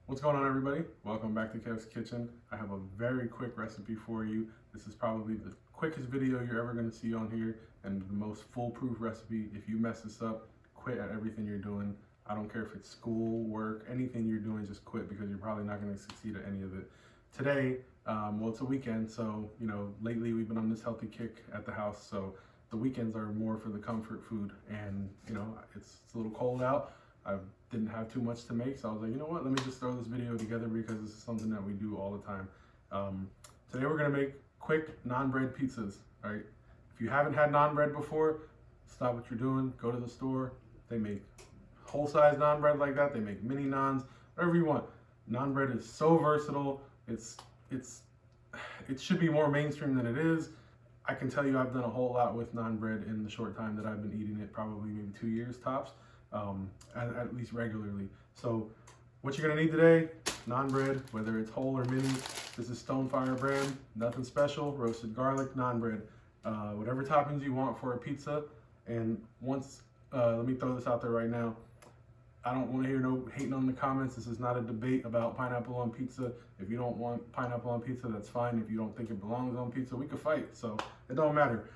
What's going on, everybody? Welcome back to Kev's Kitchen. I have a very quick recipe for you. This is probably the quickest video you're ever going to see on here and the most foolproof recipe. If you mess this up, quit at everything you're doing. I don't care if it's school, work, anything you're doing, just quit because you're probably not going to succeed at any of it. Today, well, it's a weekend, so, lately we've been on this healthy kick at the house, so the weekends are more for the comfort food, and, it's a little cold out. I didn't have too much to make, so I was like, you know what, let me just throw this video together because this is something that we do all the time. Today we're gonna make quick naan bread pizzas, right? If you haven't had naan bread before, stop what you're doing, go to the store. They make whole-size naan bread like that. They make mini naans, whatever you want. Naan bread is so versatile. It should be more mainstream than it is. I can tell you I've done a whole lot with naan bread in the short time that I've been eating it, probably maybe 2 years tops. At least regularly. So what you're gonna need today, naan bread, whether it's whole or mini. This is Stonefire brand, nothing special, roasted garlic naan bread. Whatever toppings you want for a pizza. And let me throw this out there right now. I don't want to hear no hating on the comments. This is not a debate about pineapple on pizza. If you don't want pineapple on pizza, that's fine. If you don't think it belongs on pizza, we could fight. So it don't matter.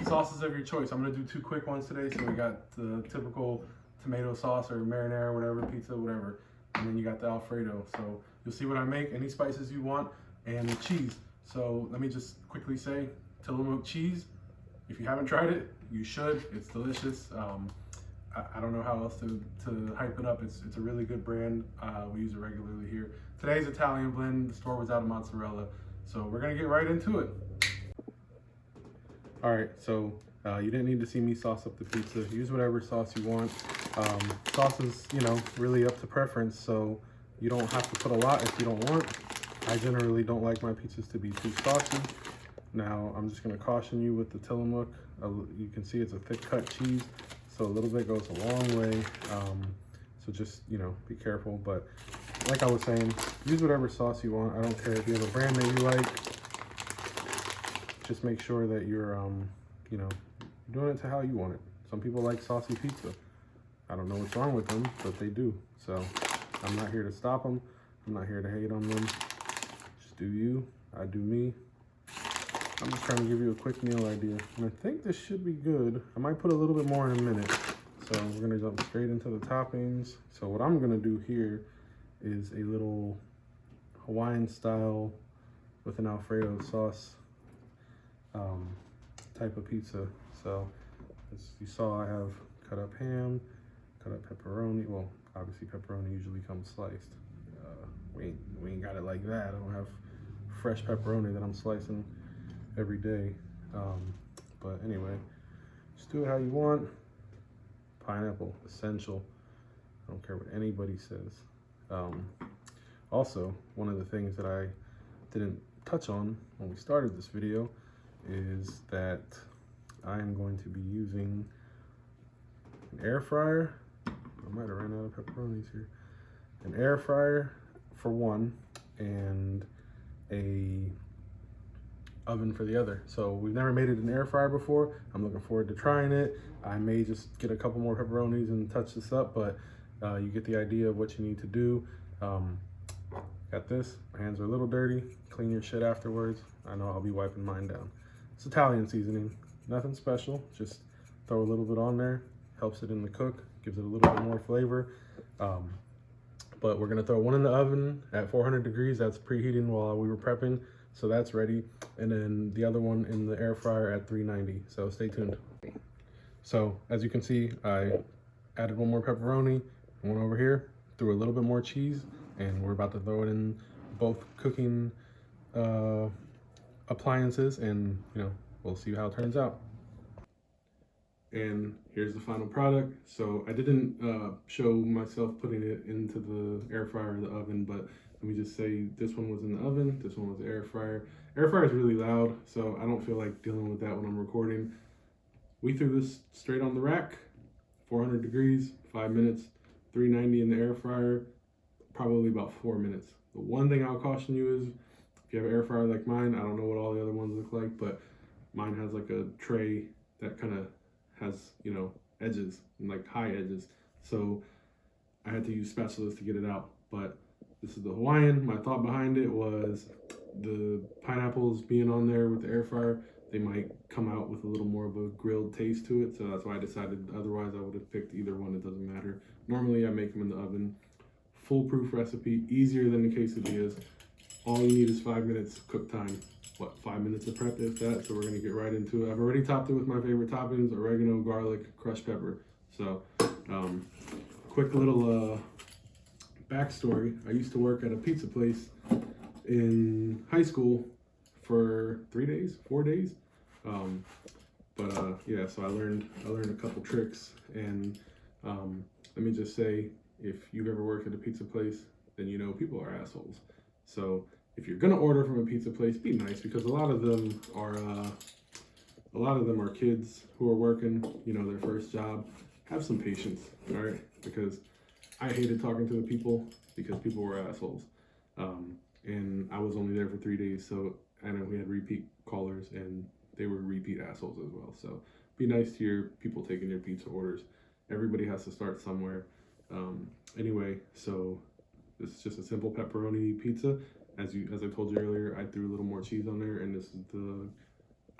Sauces of your choice. I'm gonna do 2 quick ones today. So we got the typical tomato sauce or marinara, whatever, pizza, whatever. And then you got the Alfredo. So you'll see what I make, any spices you want, and the cheese. So let me just quickly say, Tillamook cheese. If you haven't tried it, you should. It's delicious. I don't know how else to hype it up. It's a really good brand. We use it regularly here. Today's Italian blend. The store was out of mozzarella. So we're gonna get right into it. All right, so you didn't need to see me sauce up the pizza. Use whatever sauce you want. Sauce is, really up to preference. So you don't have to put a lot if you don't want. I generally don't like my pizzas to be too saucy. Now, I'm just gonna caution you with the Tillamook. You can see it's a thick cut cheese. So a little bit goes a long way. So just, be careful. But like I was saying, use whatever sauce you want. I don't care if you have a brand that you like. Just make sure that you're, doing it to how you want it. Some people like saucy pizza. I don't know what's wrong with them, but they do. So I'm not here to stop them. I'm not here to hate on them. Just do you, I do me. I'm just trying to give you a quick meal idea. And I think this should be good. I might put a little bit more in a minute. So we're gonna jump straight into the toppings. So what I'm gonna do here is a little Hawaiian style with an Alfredo sauce type of pizza. So as you saw, I have cut up ham, cut up pepperoni. Well, obviously pepperoni usually comes sliced. We ain't got it like that. I don't have fresh pepperoni that I'm slicing every day. But anyway, just do it how you want. Pineapple, essential. I don't care what anybody says. Also, one of the things that I didn't touch on when we started this video is that I am going to be using an air fryer. I might have ran out of pepperonis here. An air fryer for one, and a oven for the other. So we've never made it in an air fryer before. I'm looking forward to trying it. I may just get a couple more pepperonis and touch this up, but you get the idea of what you need to do. Got this. My hands are a little dirty. Clean your shit afterwards. I know I'll be wiping mine down. It's Italian seasoning. Nothing special. Just throw a little bit on there. Helps it in the cook. Gives it a little bit more flavor. But we're gonna throw one in the oven at 400 degrees. That's preheating while we were prepping. So that's ready. And then the other one in the air fryer at 390. So stay tuned. So as you can see, I added one more pepperoni, one over here, threw a little bit more cheese, and we're about to throw it in both cooking appliances, and we'll see how it turns out. And here's the final product. So I didn't show myself putting it into the air fryer or the oven, but let me just say this one was in the oven, this one was the air fryer. Air fryer is really loud, so I don't feel like dealing with that when I'm recording. We threw this straight on the rack, 400 degrees, 5 minutes, 390 in the air fryer, probably about 4 minutes. The one thing I'll caution you is, if you have an air fryer like mine, I don't know what all the other ones look like, but mine has like a tray that kind of has, edges, and like high edges. So I had to use spatulas to get it out. But this is the Hawaiian. My thought behind it was the pineapples being on there with the air fryer, they might come out with a little more of a grilled taste to it. So that's why I decided, otherwise I would have picked either one, it doesn't matter. Normally I make them in the oven. Foolproof recipe, easier than the quesadillas. All you need is 5 minutes cook time. What, 5 minutes of prep if that? So we're gonna get right into it. I've already topped it with my favorite toppings, oregano, garlic, crushed pepper. So, quick little backstory. I used to work at a pizza place in high school for 3 days, 4 days. Yeah, so I learned a couple tricks, and let me just say, if you've ever worked at a pizza place, then you know people are assholes. So if you're gonna order from a pizza place, be nice, because a lot of them are kids who are working, you know, their first job. Have some patience, all right? Because I hated talking to the people because people were assholes. And I was only there for 3 days, so I know we had repeat callers and they were repeat assholes as well. So be nice to your people taking your pizza orders. Everybody has to start somewhere. Anyway, so this is just a simple pepperoni pizza. As I told you earlier, I threw a little more cheese on there, and this is the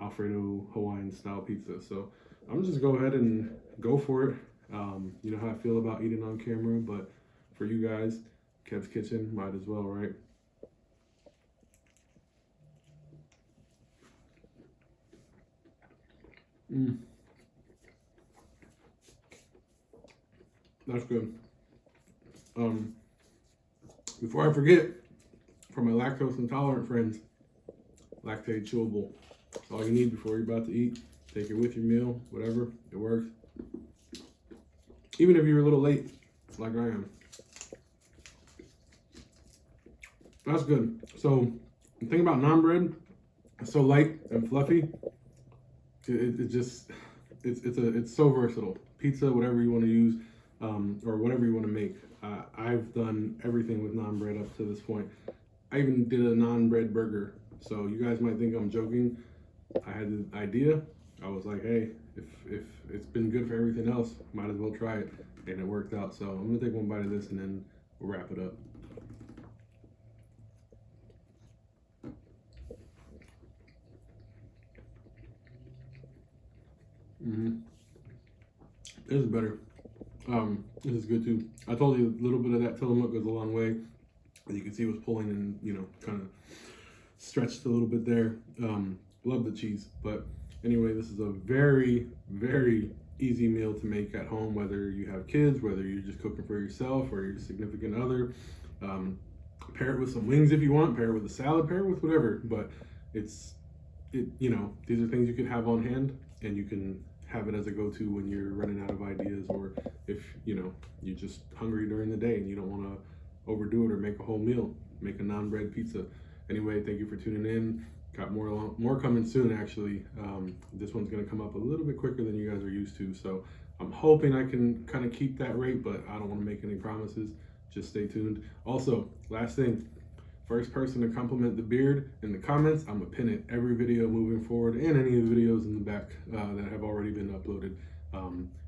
Alfredo Hawaiian style pizza. So I'm just go ahead and go for it. You know how I feel about eating on camera, but for you guys, Kev's Kitchen, might as well, right? That's good. Before I forget, for my lactose intolerant friends, lactate chewable. That's all you need before you're about to eat. Take it with your meal, whatever, it works. Even if you're a little late, like I am. That's good. So the thing about naan bread, it's so light and fluffy. It's so versatile. Pizza, whatever you want to use, or whatever you want to make. I've done everything with naan bread up to this point. I even did a naan bread burger. So you guys might think I'm joking. I had the idea. I was like, hey, if it's been good for everything else, might as well try it. And it worked out. So I'm gonna take one bite of this and then we'll wrap it up. This is better. This is good too. I told you a little bit of that Tillamook goes a long way. As you can see, it was pulling and, you know, kind of stretched a little bit there. Love the cheese. But anyway, this is a very, very easy meal to make at home, whether you have kids, whether you're just cooking for yourself or your significant other. Pair it with some wings if you want, pair it with a salad, pair it with whatever. But you know, these are things you can have on hand, and you can have it as a go-to when you're running out of ideas, or if, you know, you're just hungry during the day and you don't want to overdo it or make a whole meal. Make a naan bread pizza. Anyway, thank you for tuning in. Got more coming soon, actually. This one's going to come up a little bit quicker than you guys are used to, so I'm hoping I can kind of keep that rate, but I don't want to make any promises. Just stay tuned. Also, last thing, first person to compliment the beard in the comments, I'm gonna pin it every video moving forward, and any of the videos in the back that have already been uploaded.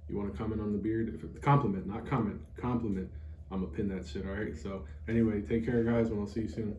You want to comment on the beard? If compliment, not comment, compliment. I'm gonna pin that shit. All right. So anyway, take care, guys, and I'll see you soon.